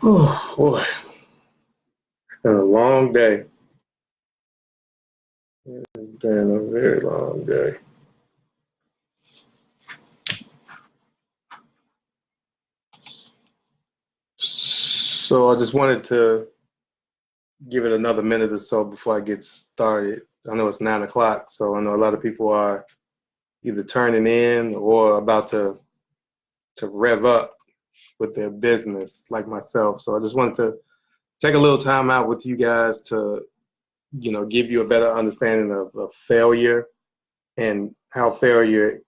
Oh boy, it's been a long day. It's been a very long day. So I just wanted to give it another minute or so before I get started. I know it's 9 o'clock, so I know a lot of people are either turning in or about to rev up with their business, like myself. So I just wanted to take a little time out with you guys to, give you a better understanding of failure and how failure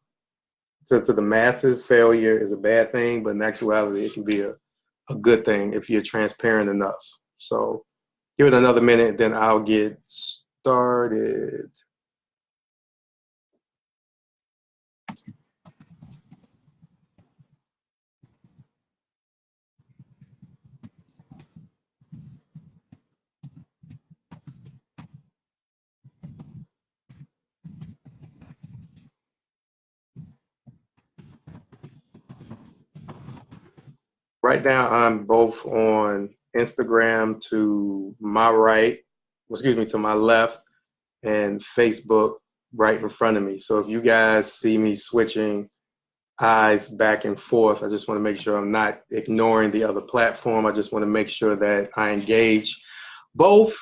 to the masses, failure is a bad thing, but in actuality, it can be a good thing if you're transparent enough. So give it another minute, then I'll get started. Right now, I'm both on Instagram to my right, excuse me, to my left, and Facebook right in front of me. So if you guys see me switching eyes back and forth, I just want to make sure I'm not ignoring the other platform. I just want to make sure that I engage both,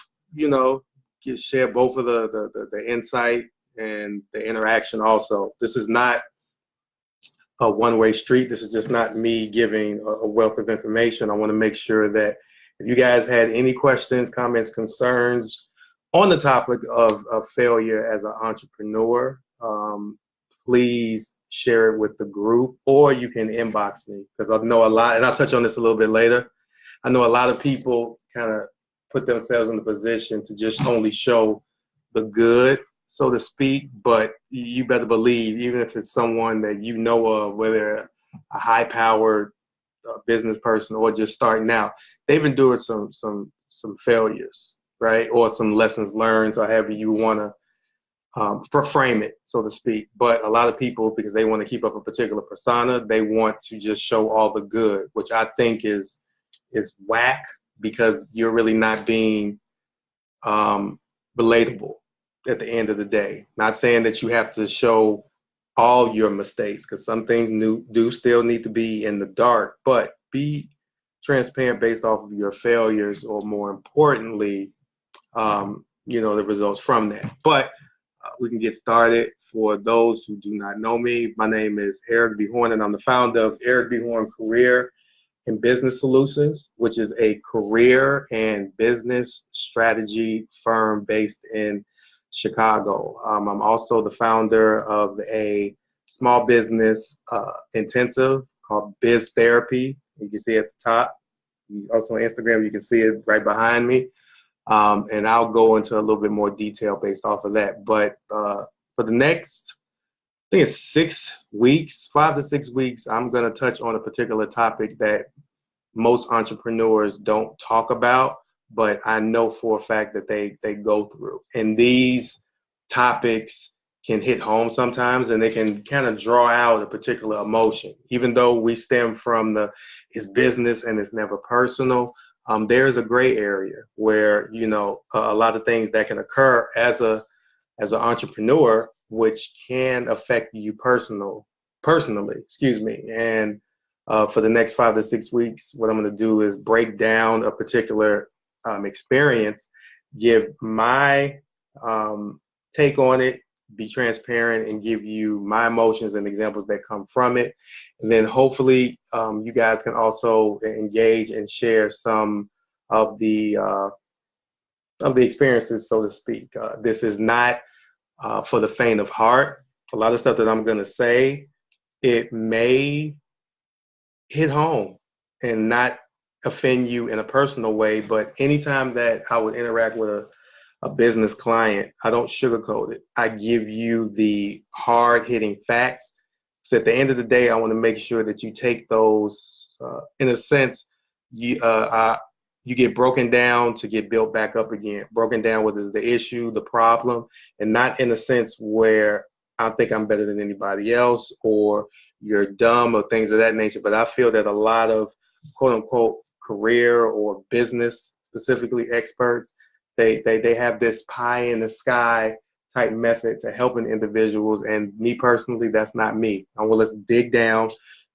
share both of the insight and the interaction also. This is not a one-way street. This is just not me giving a wealth of information. I want to make sure that if you guys had any questions, comments, concerns on the topic of failure as an entrepreneur, please share it with the group, or you can inbox me, because I know a lot, and I'll touch on this a little bit later. I know a lot of people kind of put themselves in the position to just only show the good, so to speak, but you better believe, even if it's someone that you know of, whether a high-powered business person or just starting out, they've endured some failures, right, or some lessons learned, or however you want to frame it, so to speak. But a lot of people, because they want to keep up a particular persona, they want to just show all the good, which I think is whack, because you're really not being relatable at the end of the day. Not saying that you have to show all your mistakes, because some things do still need to be in the dark, but be transparent based off of your failures, or more importantly, the results from that. But we can get started. For those who do not know me, my name is Eric B. Horn, and I'm the founder of Eric B. Horn Career and Business Solutions, which is a career and business strategy firm based in Chicago. I'm also the founder of a small business intensive called Biz Therapy. You can see it at the top. Also on Instagram, you can see it right behind me. And I'll go into a little bit more detail based off of that. But for the next, I think it's 6 weeks, 5 to 6 weeks, I'm going to touch on a particular topic that most entrepreneurs don't talk about, but I know for a fact that they go through. And these topics can hit home sometimes, and they can kind of draw out a particular emotion. Even though we stem from it's business and it's never personal, there's a gray area where, a lot of things that can occur as an entrepreneur, which can affect you personally, excuse me. And for the next 5 to 6 weeks, what I'm going to do is break down a particular experience, give my take on it, be transparent, and give you my emotions and examples that come from it. And then hopefully you guys can also engage and share some of the experiences, so to speak. This is not for the faint of heart. A lot of stuff that I'm going to say, it may hit home and not offend you in a personal way, but anytime that I would interact with a business client, I don't sugarcoat it. I give you the hard-hitting facts. So at the end of the day, I want to make sure that you take those, in a sense, you get broken down to get built back up again. Broken down what is the issue, the problem, and not in a sense where I think I'm better than anybody else, or you're dumb, or things of that nature. But I feel that a lot of quote unquote career or business, specifically experts, they have this pie in the sky type method to helping individuals. And me personally, that's not me. I want, let's dig down,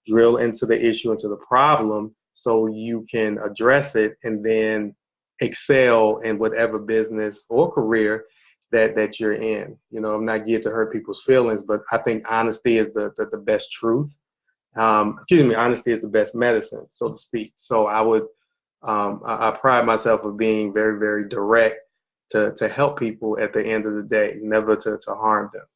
drill into the issue, into the problem, so you can address it and then excel in whatever business or career that you're in. You know, I'm not geared to hurt people's feelings, but I think honesty is the best truth. Excuse me, honesty is the best medicine, so to speak. So I would, I pride myself of being very, very direct to help people at the end of the day, never to harm them.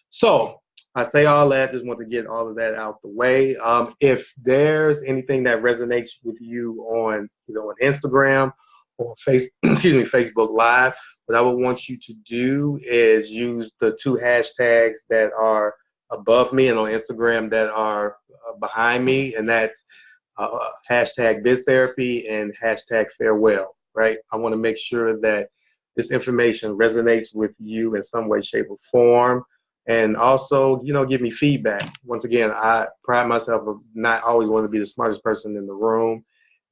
So I say all that, just want to get all of that out the way. If there's anything that resonates with you on, on Instagram or face, excuse me, Facebook Live, what I would want you to do is use the two hashtags that are above me and on Instagram that are behind me, and that's hashtag BizTherapy and hashtag farewell, right? I want to make sure that this information resonates with you in some way, shape, or form. And also, give me feedback. Once again, I pride myself of not always wanting to be the smartest person in the room.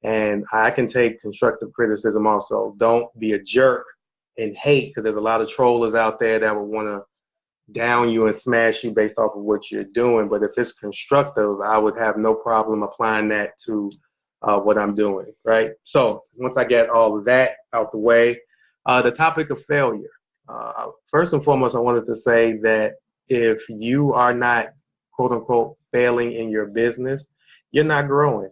And I can take constructive criticism also. Don't be a jerk and hate, because there's a lot of trollers out there that will want to down you and smash you based off of what you're doing. But if it's constructive, I would have no problem applying that to what I'm doing, right? So once I get all of that out the way, the topic of failure. First and foremost, I wanted to say that if you are not, quote unquote, failing in your business, you're not growing.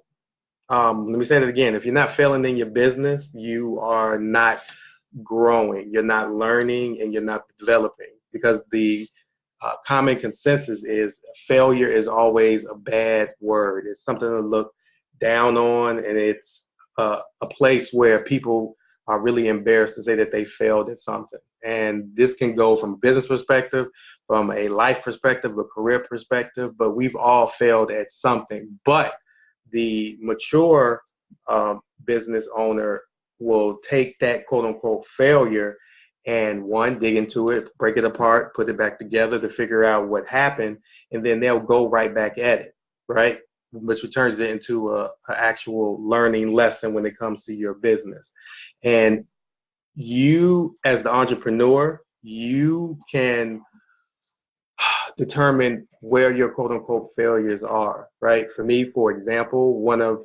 Let me say that again. If you're not failing in your business, you are not growing. You're not learning and you're not developing, because the common consensus is failure is always a bad word. It's something to look down on, and it's a place where people are really embarrassed to say that they failed at something. And this can go from a business perspective, from a life perspective, a career perspective, but we've all failed at something. But the mature business owner will take that quote unquote failure and one, dig into it, break it apart, put it back together to figure out what happened, and then they'll go right back at it, right? Which turns it into a actual learning lesson when it comes to your business. And you, as the entrepreneur, you can determine where your quote unquote failures are, right? For me, for example, one of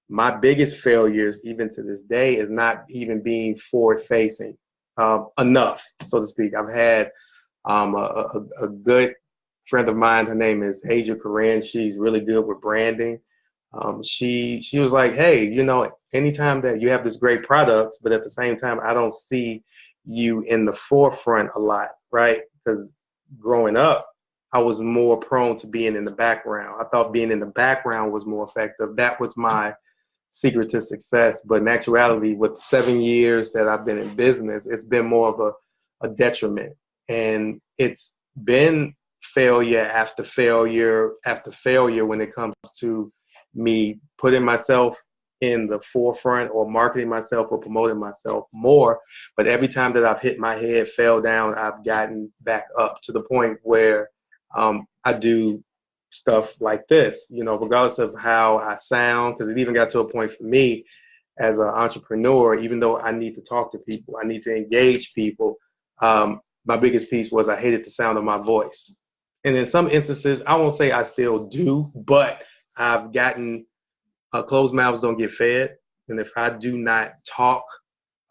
my biggest failures, even to this day, is not even being forward facing enough, so to speak. I've had a good friend of mine. Her name is Asia Corinne. She's really good with branding. She was like, hey, anytime that you have this great product, but at the same time, I don't see you in the forefront a lot, right? Because growing up, I was more prone to being in the background. I thought being in the background was more effective. That was my secret to success. But in actuality, with 7 years that I've been in business, it's been more of a detriment. And it's been failure after failure after failure when it comes to me putting myself in the forefront or marketing myself or promoting myself more. But every time that I've hit my head, fell down, I've gotten back up to the point where I do stuff like this, regardless of how I sound, because it even got to a point for me as an entrepreneur, even though I need to talk to people, I need to engage people. My biggest piece was I hated the sound of my voice. And in some instances, I won't say I still do, but I've gotten closed mouths don't get fed. And if I do not talk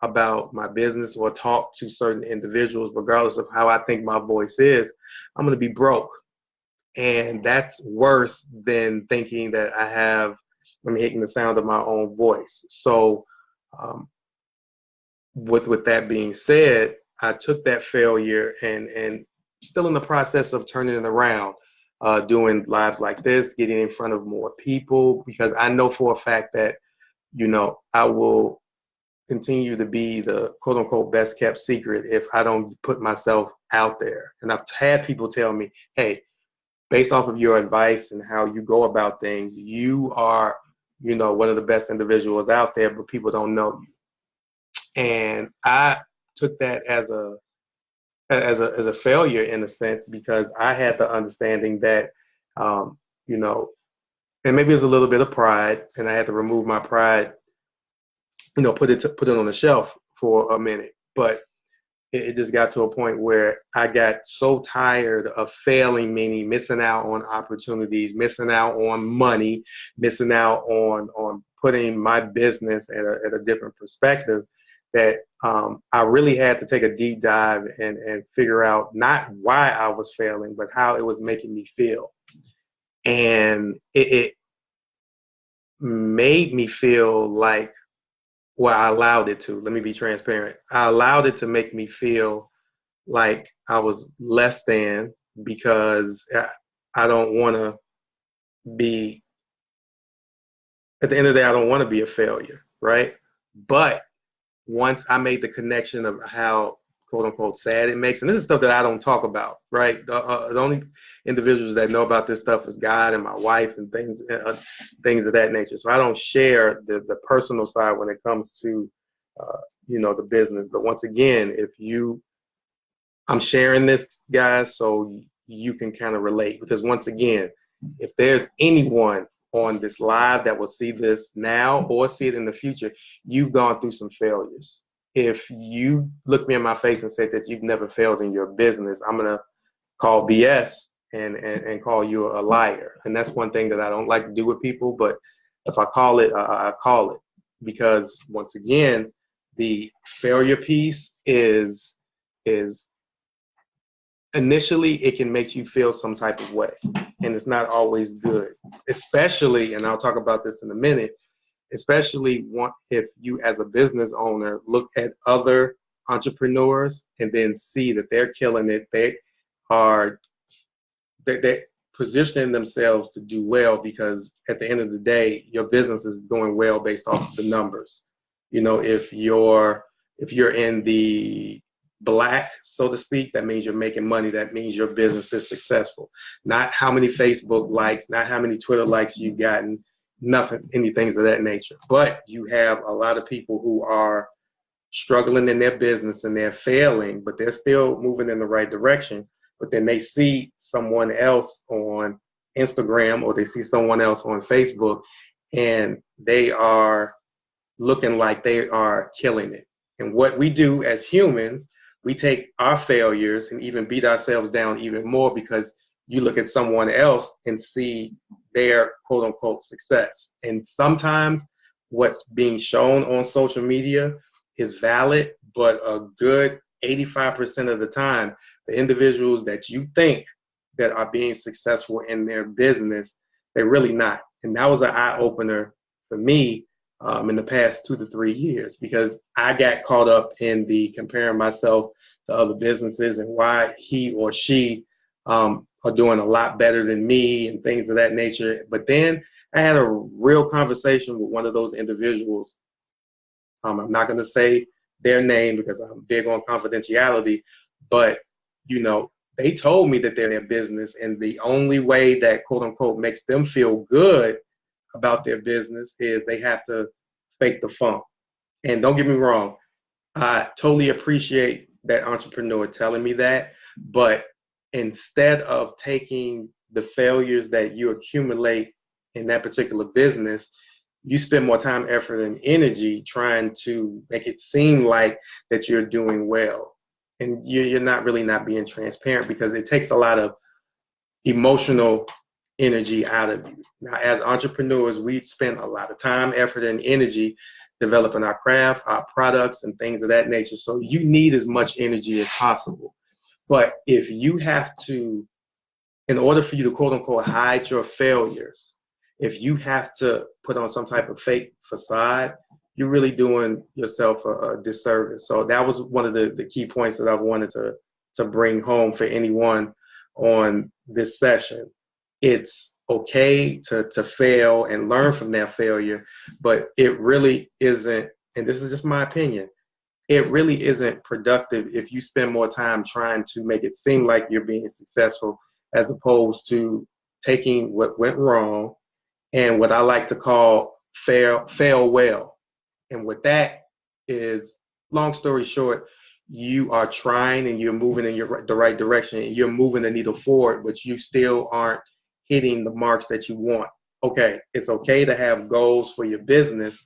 about my business or talk to certain individuals, regardless of how I think my voice is, I'm going to be broke. And that's worse than thinking that I'm hating the sound of my own voice. So with that being said, I took that failure and still in the process of turning it around, doing lives like this, getting in front of more people, because I know for a fact that, I will continue to be the quote unquote best kept secret if I don't put myself out there. And I've had people tell me, hey, based off of your advice and how you go about things, you are, one of the best individuals out there, but people don't know you. And I took that as a failure in a sense, because I had the understanding that, and maybe it was a little bit of pride, and I had to remove my pride put it on the shelf for a minute. But it just got to a point where I got so tired of failing, meaning missing out on opportunities, missing out on money, missing out on putting my business at a different perspective, that I really had to take a deep dive and figure out not why I was failing, but how it was making me feel. And it made me feel like, well, I allowed it to. Let me be transparent. I allowed it to make me feel like I was less than, because I don't want to be, at the end of the day, I don't want to be a failure, right? But once I made the connection of how quote unquote sad it makes, and this is stuff that I don't talk about, right? The only individuals that know about this stuff is God and my wife and things of that nature. So I don't share the personal side when it comes to the business. But once again, I'm sharing this, guys, so you can kind of relate, because once again, if there's anyone on this live that will see this now or see it in the future, you've gone through some failures. If you look me in my face and say that you've never failed in your business, I'm going to call BS and call you a liar. And that's one thing that I don't like to do with people. But if I call it, I call it. Because once again, the failure piece is initially it can make you feel some type of way, and it's not always good, especially, and I'll talk about this in a minute, especially if you as a business owner look at other entrepreneurs and then see that they're killing it. Are they're positioning themselves to do well, because at the end of the day, your business is going well based off of the numbers. If you're in the black, so to speak, that means you're making money. That means your business is successful. Not how many Facebook likes, not how many Twitter likes you've gotten, nothing, any things of that nature. But you have a lot of people who are struggling in their business and they're failing, but they're still moving in the right direction. But then they see someone else on Instagram or they see someone else on Facebook, and they are looking like they are killing it. And what we do as humans, we take our failures and even beat ourselves down even more, because you look at someone else and see their quote unquote success. And sometimes what's being shown on social media is valid, but a good 85% of the time, the individuals that you think that are being successful in their business, they're really not. And that was an eye opener for me in the past 2 to 3 years, because I got caught up in the comparing myself to other businesses and why he or she are doing a lot better than me and things of that nature. But then I had a real conversation with one of those individuals. I'm not going to say their name because I'm big on confidentiality, but they told me that they're in their business, and the only way that quote unquote makes them feel good about their business is they have to fake the funk. And don't get me wrong, I totally appreciate that entrepreneur telling me that, but instead of taking the failures that you accumulate in that particular business, you spend more time, effort, and energy trying to make it seem like that you're doing well. And you're not being transparent, because it takes a lot of emotional energy out of you. Now, as entrepreneurs, we spend a lot of time, effort, and energy developing our craft, our products, and things of that nature. So you need as much energy as possible. But if you have to, in order for you to quote unquote hide your failures, if you have to put on some type of fake facade, you're really doing yourself a disservice. So that was one of the key points that I wanted to bring home for anyone on this session. It's okay to fail and learn from that failure, but it really isn't, and this is just my opinion, it really isn't productive if you spend more time trying to make it seem like you're being successful, as opposed to taking what went wrong and what I like to call fail well. And what that is, long story short, you are trying and you're moving in the right direction, and you're moving the needle forward, but you still aren't hitting the marks that you want. Okay, it's okay to have goals for your business,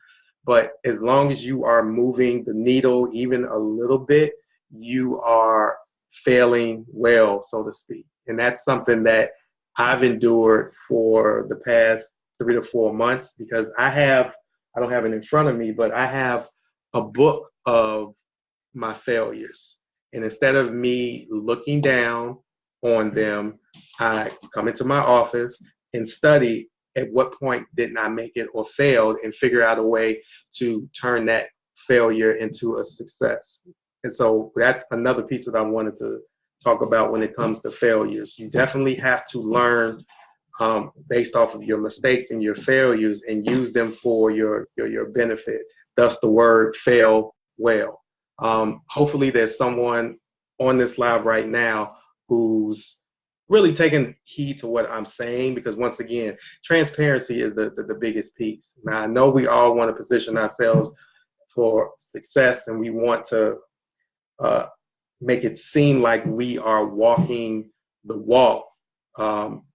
But as long as you are moving the needle even a little bit, you are failing well, so to speak. And that's something that I've endured for the past 3 to 4 months because I don't have it in front of me, but I have a book of my failures. And instead of me looking down on them, I come into my office and study at what point didn't I make it or failed and figure out a way to turn that failure into a success. And so that's another piece that I wanted to talk about when it comes to failures. You definitely have to learn based off of your mistakes and your failures and use them for your benefit. Thus the word fail well. Hopefully there's someone on this live right now who's really taking heed to what I'm saying, because once again, transparency is the biggest piece. Now I know we all want to position ourselves for success and we want to uh, make it seem like we are walking the walk,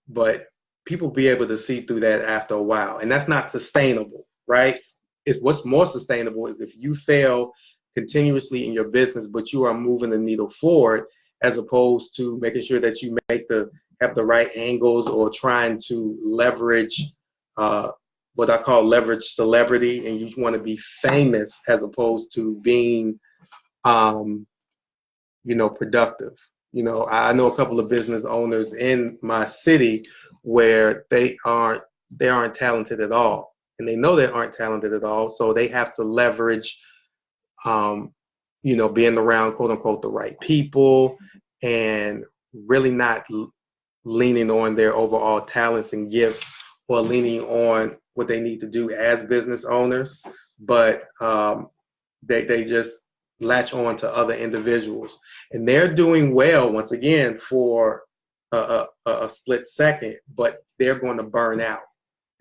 but people be able to see through that after a while, and that's not sustainable, right? It's what's more sustainable is if you fail continuously in your business, but you are moving the needle forward, as opposed to making sure that you have the right angles or trying to leverage what I call leverage celebrity, and you want to be famous as opposed to being um, productive. I know a couple of business owners in my city where they aren't talented at all, and they know they aren't talented at all, so they have to leverage, um, being around quote unquote the right people and really not leaning on their overall talents and gifts or leaning on what they need to do as business owners, but they just latch on to other individuals, and they're doing well once again for a split second, but they're going to burn out,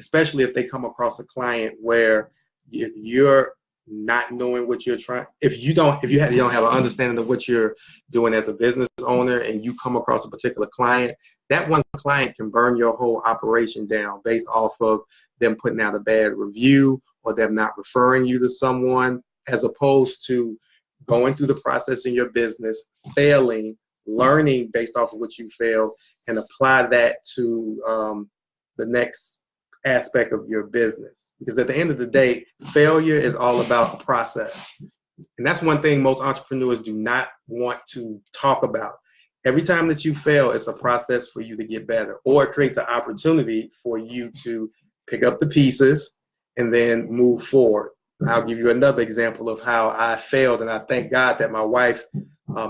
especially if they come across a client where if you're not knowing what you're trying, you don't have an understanding of what you're doing as a business owner, and you come across a particular client, that one client can burn your whole operation down based off of them putting out a bad review or them not referring you to someone, as opposed to going through the process in your business, failing, learning based off of what you failed, and apply that to the next aspect of your business. Because at the end of the day, failure is all about a process. And that's one thing most entrepreneurs do not want to talk about. Every time that you fail, it's a process for you to get better, or it creates an opportunity for you to pick up the pieces and then move forward. I'll give you another example of how I failed, and I thank God that my wife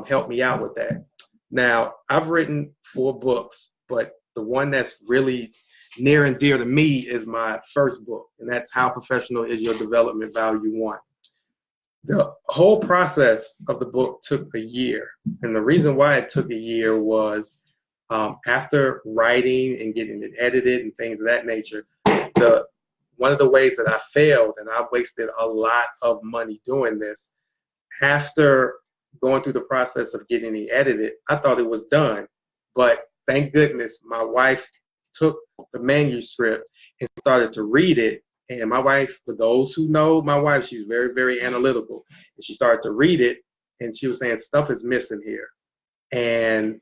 helped me out with that. Now, I've written 4 books, but the one that's really near and dear to me is my first book, and that's How Professional Is Your Development Value 1. The whole process of the book took a year, and the reason why it took a year was after writing and getting it edited and things of that nature, one of the ways that I failed, and I wasted a lot of money doing this, after going through the process of getting it edited, I thought it was done. But thank goodness my wife took the manuscript and started to read it. And my wife, for those who know my wife, she's very, very analytical. And she started to read it, and she was saying, stuff is missing here. And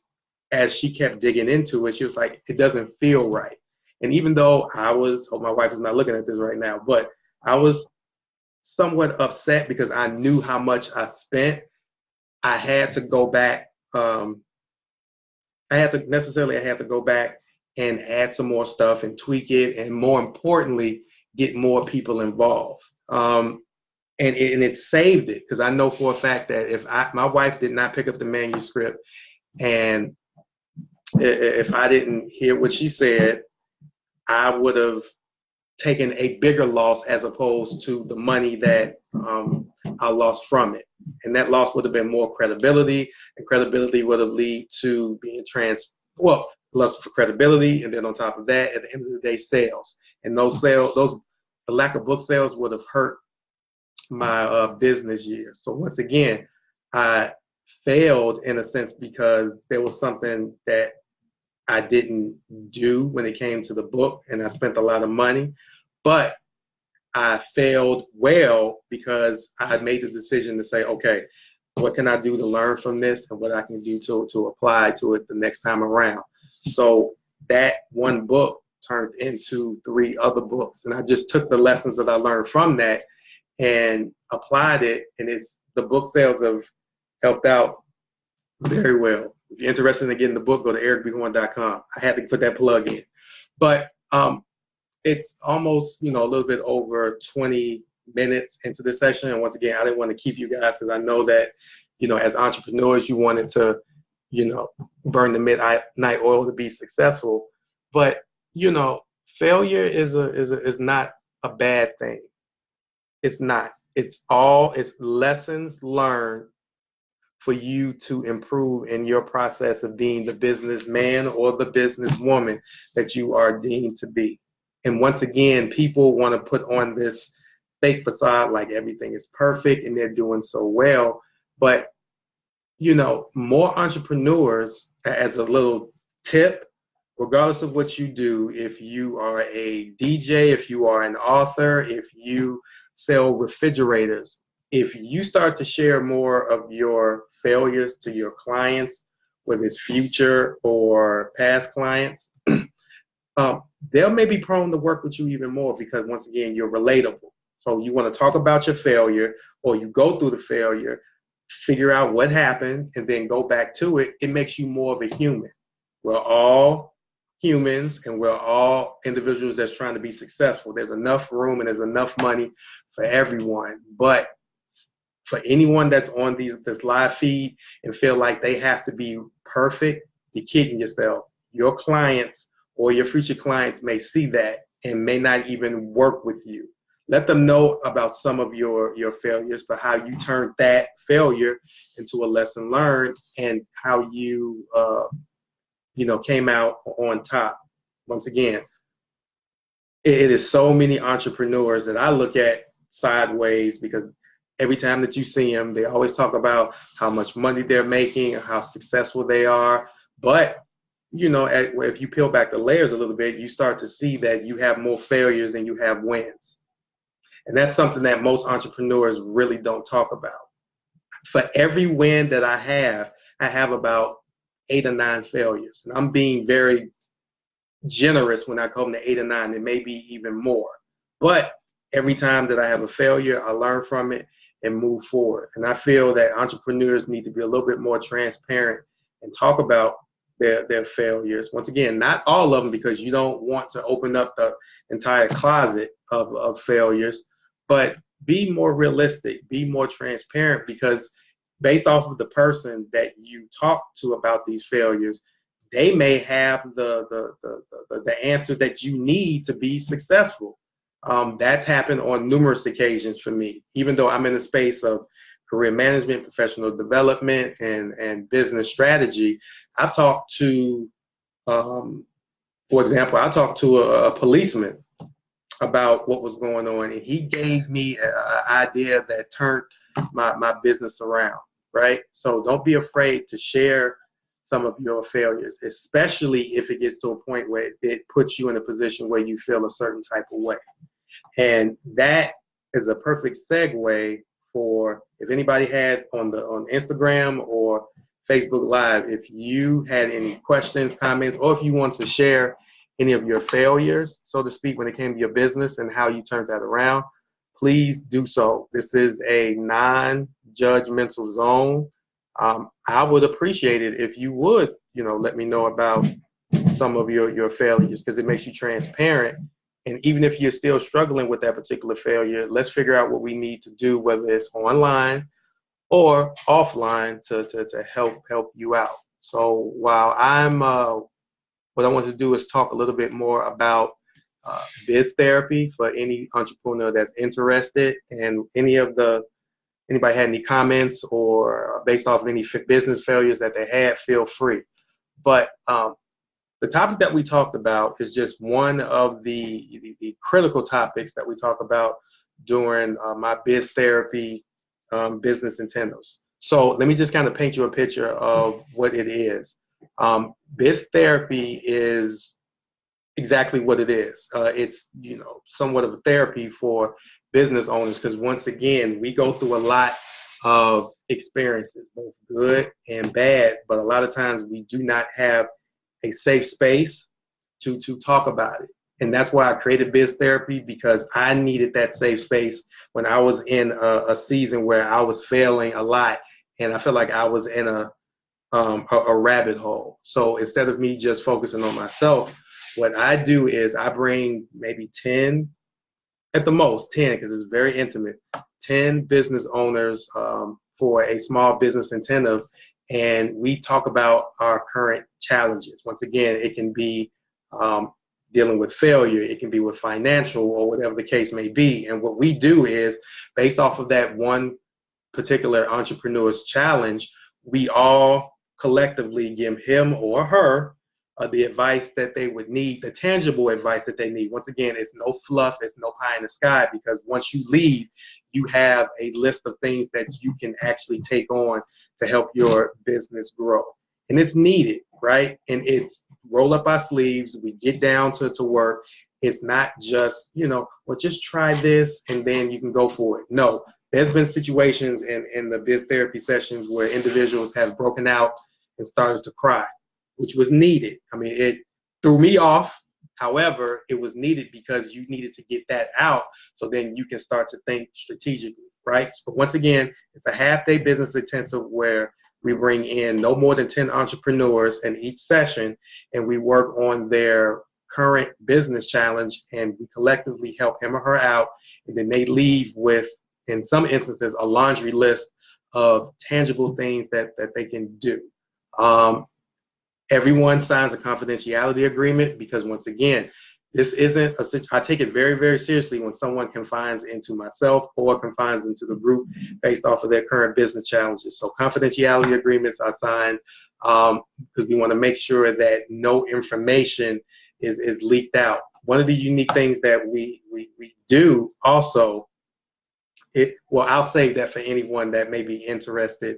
as she kept digging into it, she was like, it doesn't feel right. And even though hope my wife is not looking at this right now, but I was somewhat upset because I knew how much I spent. I had to go back. I had to go back and add some more stuff and tweak it, and more importantly, get more people involved. And it saved it, because I know for a fact that if my wife did not pick up the manuscript, and if I didn't hear what she said, I would have taken a bigger loss as opposed to the money that I lost from it. And that loss would have been more credibility, and credibility would have led to being loss for credibility, and then on top of that, at the end of the day, sales. And the lack of book sales would have hurt my business year. So once again, I failed in a sense because there was something that I didn't do when it came to the book, and I spent a lot of money. But I failed well because I made the decision to say, okay, what can I do to learn from this and what I can do to apply to it the next time around. So that one book turned into 3 other books. And I just took the lessons that I learned from that and applied it. And the book sales have helped out very well. If you're interested in getting the book, go to ericbhorn.com. I had to put that plug in. But it's almost, a little bit over 20 minutes into the session. And once again, I didn't want to keep you guys because I know that, as entrepreneurs, you wanted to, burn the midnight oil to be successful. But, failure is not a bad thing. It's not. It's lessons learned for you to improve in your process of being the businessman or the businesswoman that you are deemed to be. And once again, people want to put on this fake facade like everything is perfect and they're doing so well. But, more entrepreneurs, as a little tip, regardless of what you do, if you are a DJ, if you are an author, if you sell refrigerators, if you start to share more of your failures to your clients, whether it's future or past clients, they'll may be prone to work with you even more because, once again, you're relatable. So you want to talk about your failure, or you go through the failure, figure out what happened, and then go back to it. It makes you more of a human. We're all humans, and we're all individuals that's trying to be successful. There's enough room and there's enough money for everyone. But for anyone that's on this live feed and feel like they have to be perfect, you're kidding yourself. Your clients or your future clients may see that and may not even work with you. Let them know about some of your failures, but how you turned that failure into a lesson learned and how you came out on top. Once again, it is so many entrepreneurs that I look at sideways because every time that you see them, they always talk about how much money they're making and how successful they are. But, if you peel back the layers a little bit, you start to see that you have more failures than you have wins. And that's something that most entrepreneurs really don't talk about. For every win that I have about 8 or 9 failures. And I'm being very generous when I come to 8 or 9, and maybe even more. But every time that I have a failure, I learn from it and move forward. And I feel that entrepreneurs need to be a little bit more transparent and talk about their failures. Once again, not all of them, because you don't want to open up the entire closet of failures, but be more realistic, be more transparent, because based off of the person that you talk to about these failures, they may have the answer that you need to be successful. That's happened on numerous occasions for me, even though I'm in the space of career management, professional development, and business strategy. I've talked to, for example, I talked to a policeman about what was going on, and he gave me an idea that turned my business around, right? So don't be afraid to share some of your failures, especially if it gets to a point where it puts you in a position where you feel a certain type of way. And that is a perfect segue for, if anybody had on Instagram or Facebook Live, if you had any questions, comments, or if you want to share any of your failures, so to speak, when it came to your business and how you turned that around, please do so. This is a non-judgmental zone. I would appreciate it if you would, let me know about some of your failures, because it makes you transparent. And even if you're still struggling with that particular failure, let's figure out what we need to do, whether it's online or offline, to help you out. So while what I want to do is talk a little bit more about biz therapy for any entrepreneur that's interested, and anybody had any comments or based off of any business failures that they had, feel free. But the topic that we talked about is just one of the critical topics that we talk about during my biz therapy business intensives. So let me just kind of paint you a picture of what it is. Biz therapy exactly what it is. It's, somewhat of a therapy for business owners, because once again, we go through a lot of experiences, both good and bad, but a lot of times we do not have a safe space to talk about it. And that's why I created Biz Therapy, because I needed that safe space when I was in a season where I was failing a lot, and I felt like I was in a rabbit hole. So instead of me just focusing on myself, what I do is I bring maybe 10, at the most 10, because it's very intimate, 10 business owners for a small business incentive, and we talk about our current challenges. Once again, it can be dealing with failure, it can be with financial, or whatever the case may be. And what we do is, based off of that one particular entrepreneur's challenge, we all collectively give him or her the advice that they would need, the tangible advice that they need. Once again, it's no fluff, it's no pie in the sky, because once you leave, you have a list of things that you can actually take on to help your business grow. And it's needed, right? And it's roll up our sleeves, we get down to work. It's not just, well, just try this and then you can go for it. No, there's been situations in the biz therapy sessions where individuals have broken out and started to cry, which was needed. I mean, it threw me off. However, it was needed because you needed to get that out, so then you can start to think strategically, right? But once again, it's a half-day business intensive where we bring in no more than 10 entrepreneurs in each session, and we work on their current business challenge, and we collectively help him or her out, and then they leave with, in some instances, a laundry list of tangible things that they can do. Everyone signs a confidentiality agreement, because once again, this isn't I take it very, very seriously when someone confides into myself or confides into the group based off of their current business challenges. So confidentiality agreements are signed because we want to make sure that no information is leaked out. One of the unique things that we do also, I'll save that for anyone that may be interested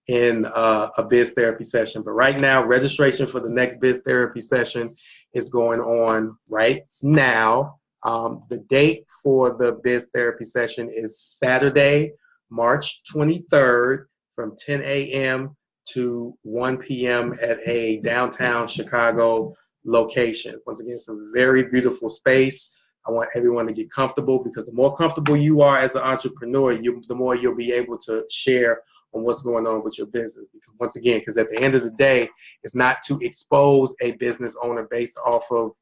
in a biz therapy session. But right now, registration for the next biz therapy session is going on right now. The date for the biz therapy session is Saturday, March 23rd from 10 a.m. to 1 p.m. at a downtown Chicago location. Once again, it's a very beautiful space. I want everyone to get comfortable, because the more comfortable you are as an entrepreneur, the more you'll be able to share on what's going on with your business. Because once again, because at the end of the day, it's not to expose a business owner based off of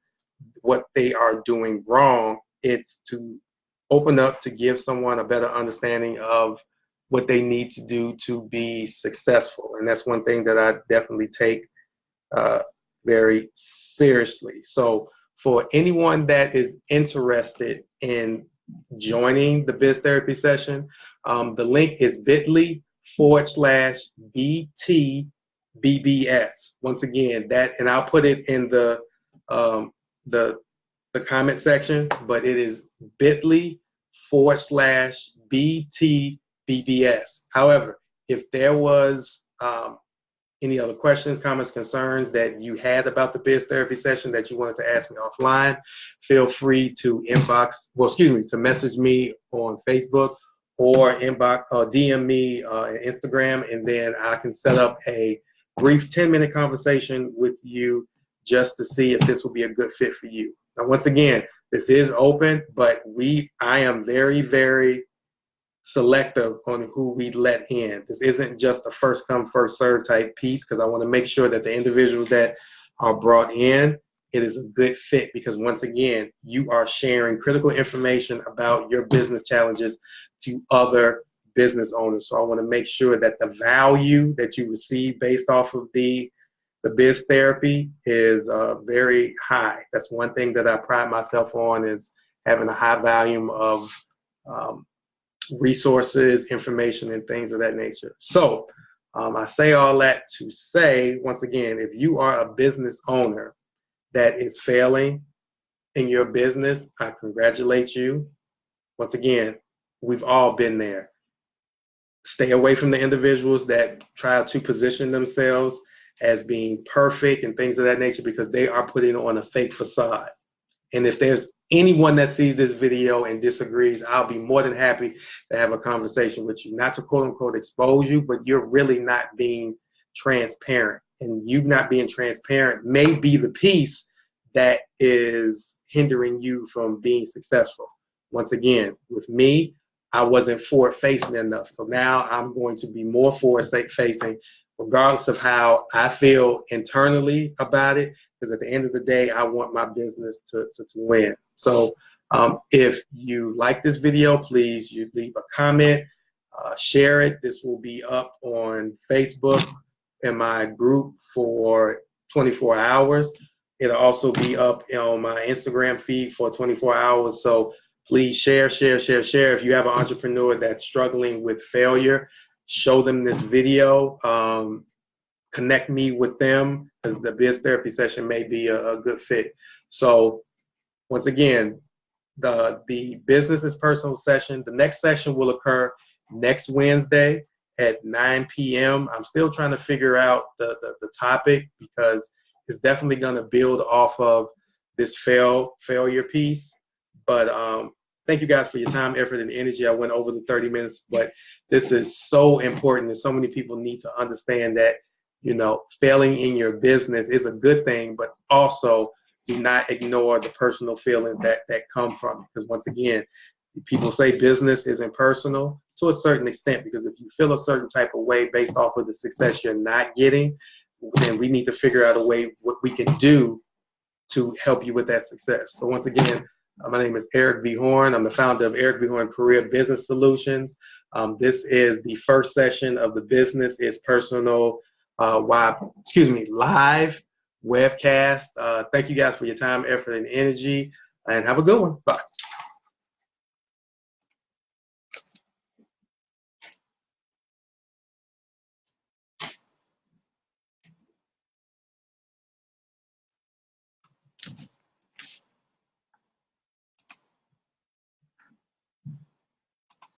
what they are doing wrong. It's to open up to give someone a better understanding of what they need to do to be successful. And that's one thing that I definitely take very seriously. So for anyone that is interested in joining the biz therapy session, the link is bit.ly/BTBBS. Once again, that, and I'll put it in the comment section, but it is bit.ly/BTBBS. However, if there was any other questions, comments, concerns that you had about the biz therapy session that you wanted to ask me offline, feel free to to message me on Facebook, or inbox or DM me on Instagram, and then I can set up a brief 10-minute conversation with you just to see if this will be a good fit for you. Now, once again, this is open, but I am very, very selective on who we let in. This isn't just a first come, first serve type piece, because I want to make sure that the individuals that are brought in, it is a good fit, because once again, you are sharing critical information about your business challenges to other business owners. So I want to make sure that the value that you receive based off of the biz therapy is very high. That's one thing that I pride myself on, is having a high volume of resources, information, and things of that nature. So I say all that to say, once again, if you are a business owner that is failing in your business, I congratulate you. Once again, we've all been there. Stay away from the individuals that try to position themselves as being perfect and things of that nature, because they are putting on a fake facade. And if there's anyone that sees this video and disagrees, I'll be more than happy to have a conversation with you. Not to quote unquote expose you, but you're really not being transparent. And you not being transparent may be the piece that is hindering you from being successful. Once again, with me, I wasn't forward facing enough. So now I'm going to be more forward facing, regardless of how I feel internally about it, because at the end of the day, I want my business to win. So if you like this video, please you leave a comment, share it. This will be up on Facebook in my group for 24 hours. It'll also be up on my Instagram feed for 24 hours. So please share, share, share, share. If you have an entrepreneur that's struggling with failure, show them this video. Connect me with them, because the biz therapy session may be a good fit. So once again, the business is personal session. The next session will occur next Wednesday at 9 p.m. I'm still trying to figure out the topic, because it's definitely going to build off of this failure piece. But thank you guys for your time, effort, and energy. I went over the 30 minutes, but this is so important, and so many people need to understand that, you know, failing in your business is a good thing, but also do not ignore the personal feelings that come from it. Because once again, people say business isn't personal to a certain extent, because if you feel a certain type of way based off of the success you're not getting, then we need to figure out a way what we can do to help you with that success. So once again, my name is Eric V. Horn. I'm the founder of Eric V. Horn Career Business Solutions. This is the first session of the Business is Personal live webcast. Thank you guys for your time, effort, and energy, and have a good one. Bye.